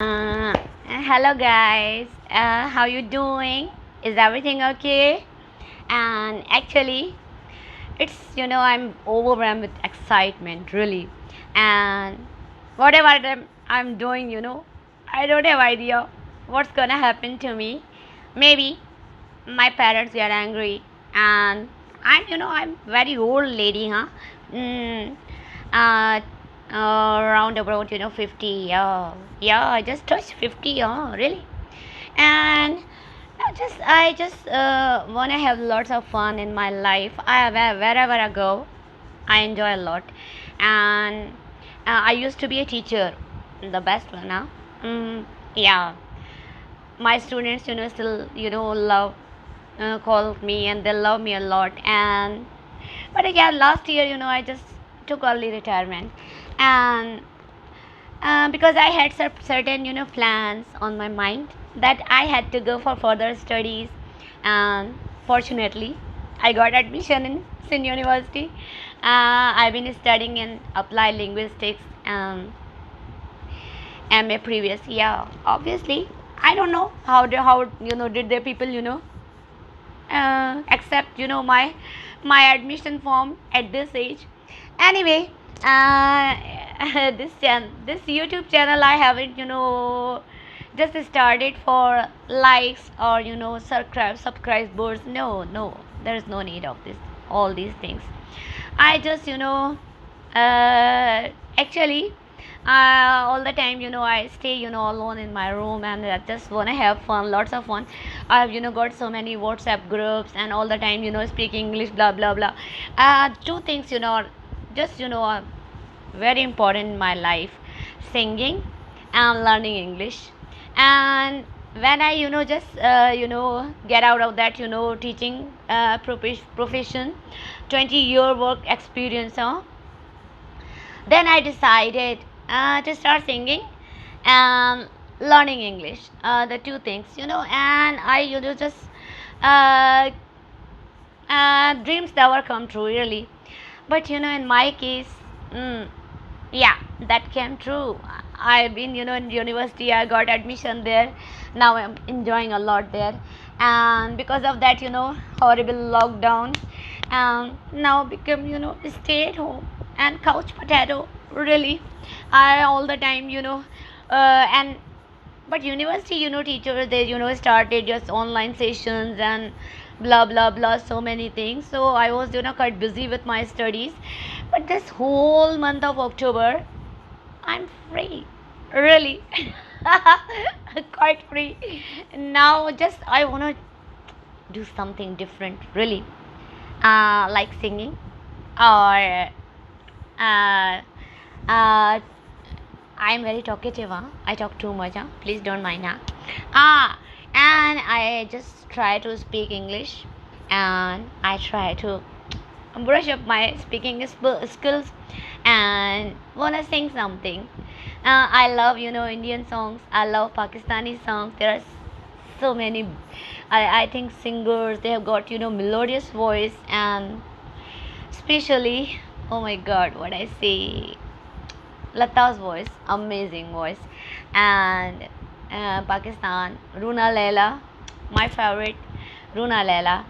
Hello guys. How you doing? Is everything okay? And actually, I'm overwhelmed with excitement, really. And whatever I'm doing, I don't have idea what's gonna happen to me. Maybe my parents get angry, and I'm very old lady, huh? Mm, uh, around about 50. Yeah, I just touched 50. Really. And I just want to have lots of fun in my life. Wherever I go, I enjoy a lot. And I used to be a teacher, the best one, huh? Yeah, my students still love call me, and they love me a lot. And but again, last year I just took early retirement. And because I had certain plans on my mind that I had to go for further studies. And fortunately, I got admission in Sin University. I've been studying in applied linguistics, MA previous. Yeah, obviously I don't know how did the people accept my admission form at this age. Anyway, uh, this YouTube channel I haven't just started for likes or subscribers. No, there is no need of this all these things. I just actually all the time I stay alone in my room, and I just want to have fun, lots of fun. I've got so many WhatsApp groups, and all the time speak English, blah blah blah. Two things are just are very important in my life: singing and learning English. And when I just get out of that teaching profession, 20-year work experience, then I decided to start singing and learning English, the two things, and I just uh, dreams never come true, really. But in my case, mm, yeah, that came true. I've been in university, I got admission there. Now I'm enjoying a lot there. And because of that horrible lockdown, now become stay at home and couch potato, really. I all the time and but university teachers, they started just online sessions and blah blah blah, so many things. So I was quite busy with my studies. But this whole month of October, I'm free, really. Quite free. Now just I want to do something different, really. Like singing, or uh, uh, I'm very talkative, huh? I talk too much, huh? Please don't mind, huh? And I just try to speak English, and I try to brush up my speaking skills, and wanna sing something. I love Indian songs. I love Pakistani songs. There are so many. I think singers, they have got melodious voice, and especially, oh my God, what I say, Lata's voice, amazing voice. And Pakistan, Runa Laila, my favorite, Runa Laila.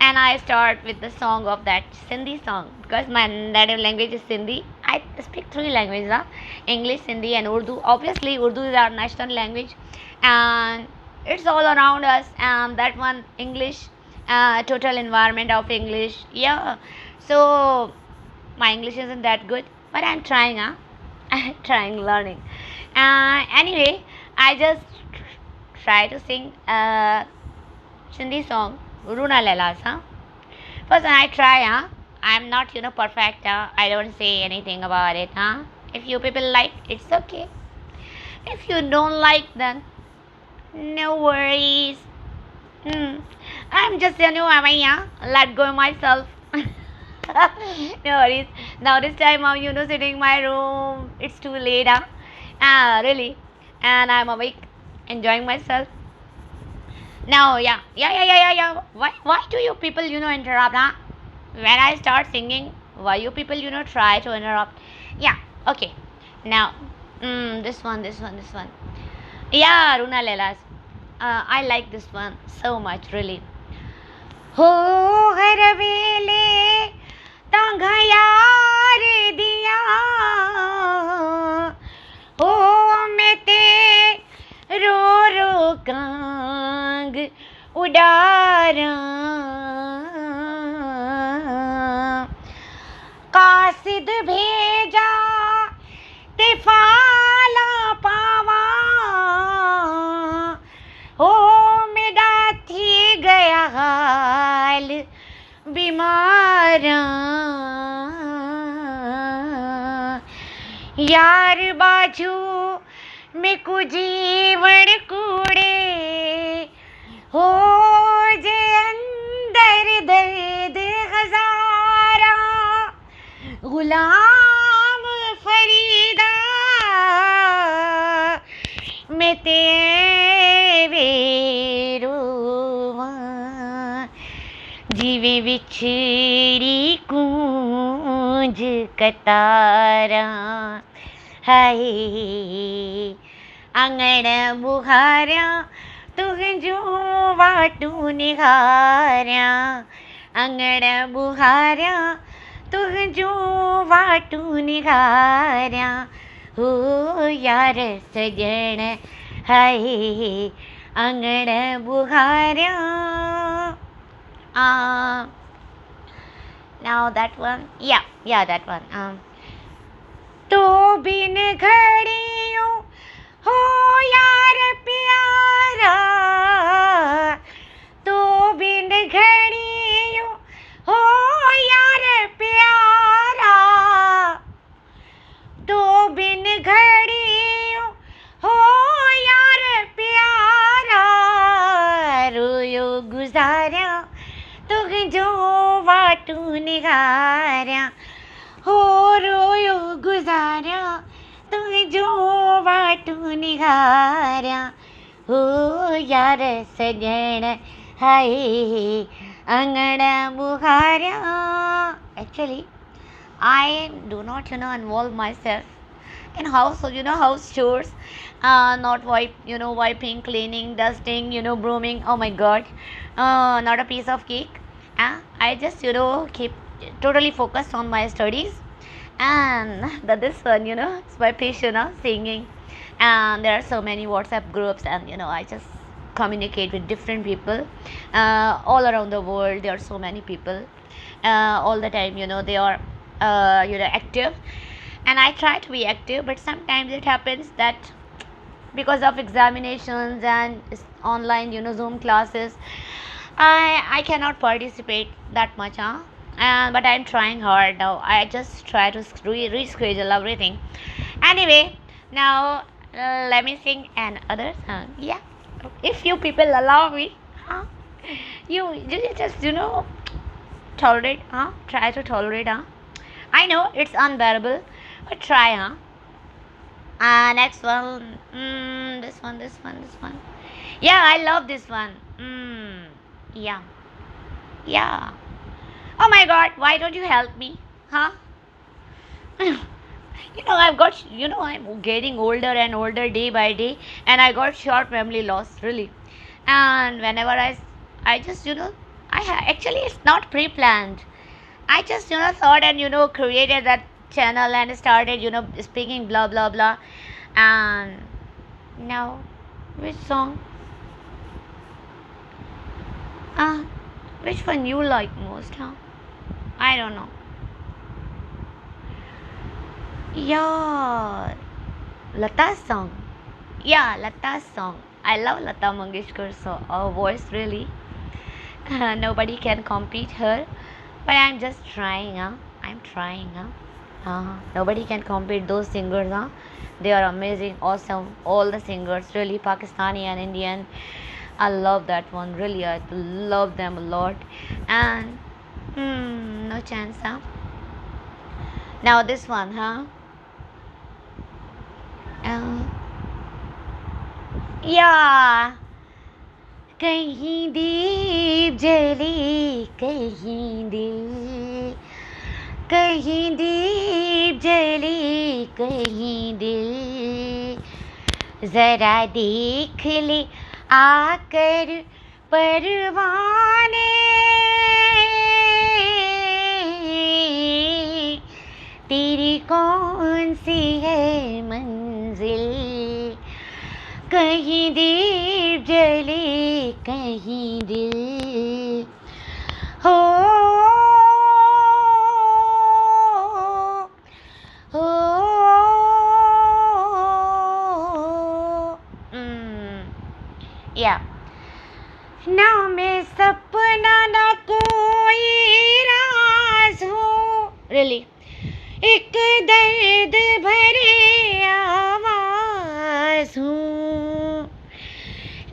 And I start with the song of that Sindhi song, because my native language is Sindhi. I speak three languages, huh? English, Hindi, and Urdu. Obviously, Urdu is our national language, and it's all around us. And that one, English, total environment of English. Yeah. So my English isn't that good, but I'm trying, huh? Trying learning. Anyway, I just try to sing Sindhi song, Runa Lelas, huh? First, when I try, huh? I'm not, perfect, huh? I don't say anything about it, huh? If you people like, it's okay. If you don't like, then no worries. I'm just, let go myself. No worries. Now this time I'm sitting in my room. It's too late, huh? Really. And I'm awake, enjoying myself. Now, yeah. Why do you people interrupt, huh? When I start singing, why you people try to interrupt? Yeah. Okay. Now, this one. Yeah, Runa Lelas. I like this one so much, really. हो हर वेले तांगा यार दिया हो मैं ते रो रो Kong Udara कासिद भेजा ते फाला पावा हो मेरा थी गया हाल बीमारा यार बाजू में को जीवन कूड़े हो जे अंदर दर्द हजारा गुलाम फरीदा मैं तेरे रोवा जीवे विछड़ी कूंज कतारा हाय आंगण बुहारा तुझो वाटू निहारा आंगण बुहारा तुझो वाटू निहारा हो यार सजन हाय आंगण बुहारा. Now that one, yeah, that one. तो बिन घड़ियों हो यार प्यारा तो बिन घड़ियों हो यार प्यारा तो बिन घड़ियों हो यार प्यारा रोयो गुजारा तुझो वाटू निगारा हो रोयो गुजारा तुझो वाटू निगारा हो यार सजन हाय अंगण बुहारा. Actually, I do not, involve myself in house, house chores, not wiping, cleaning, dusting, brooming. Oh my God, not a piece of cake. I just, keep totally focused on my studies, and this one, it's my passion, singing. And there are so many WhatsApp groups, and I just communicate with different people all around the world. There are so many people all the time, they are active, and I try to be active, but sometimes it happens that because of examinations and online Zoom classes, I cannot participate that much, but I'm trying hard now. I just try to reschedule everything. Anyway, now let me sing another song. Yeah, if you people allow me, you just tolerate, try to tolerate, I know it's unbearable, but try, next one, this one. Yeah, I love this one. Yeah, yeah. Oh my God, why don't you help me, I've got, I'm getting older and older day by day, and I got short memory loss, really. And whenever I just, actually, it's not pre-planned. I just, thought and, created that channel and started, speaking blah, blah, blah. And now, which song? Which one you like most, I don't know. Yeah, Lata's song. Yeah, Lata's song. I love Lata Mangeshkar's voice, really. Nobody can compete her, but I'm just trying, I'm trying, nobody can compete those singers, they are amazing, awesome, all the singers, really, Pakistani and Indian. I love that one, really. I love them a lot. And no chance, now this one, yeah. कहीं दीप जले कहीं दिल, कहीं दीप जले कहीं दिल, जरा देख ले आकर परवाने, तेरी कौन सी है मंजिल, कहीं दीप जले कहीं दिल हो हो। या ना मैं सपना ना कोई राज हूँ, रियली एक दर्द भरे आवाज हूँ,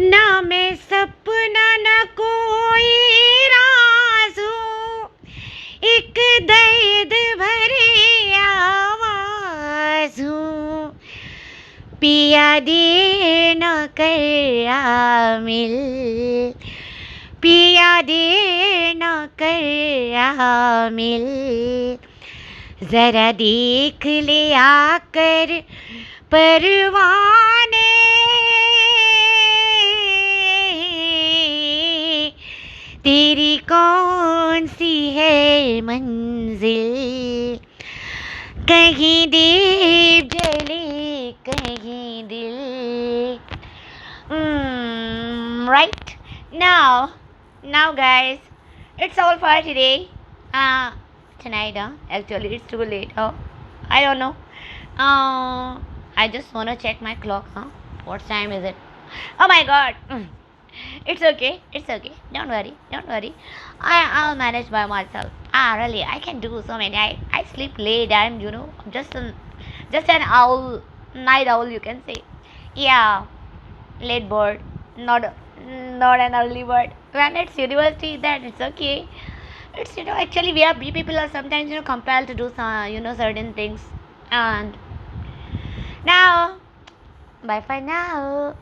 ना मैं सपना ना कोई राज हूँ, एक दर्द भरे आवाज हूँ, पिया दे न कर आमिल, पिया दे न कर आमिल, जरा देख ले आकर परवाने, तेरी कौन सी है मंजिल, कहीं दीप जले कहीं दिल। Right now guys, it's all for today. Tonight, actually it's too late. I don't know. I just wanna check my clock. What time is it? Oh my god. It's okay. Don't worry. I'll manage by myself. Really, I can do so many. I sleep late. I'm just an owl, night owl, you can say. Yeah, late bird, not an early bird. When it's university, then it's okay. It's actually we people are sometimes compelled to do some certain things. And now, bye for now.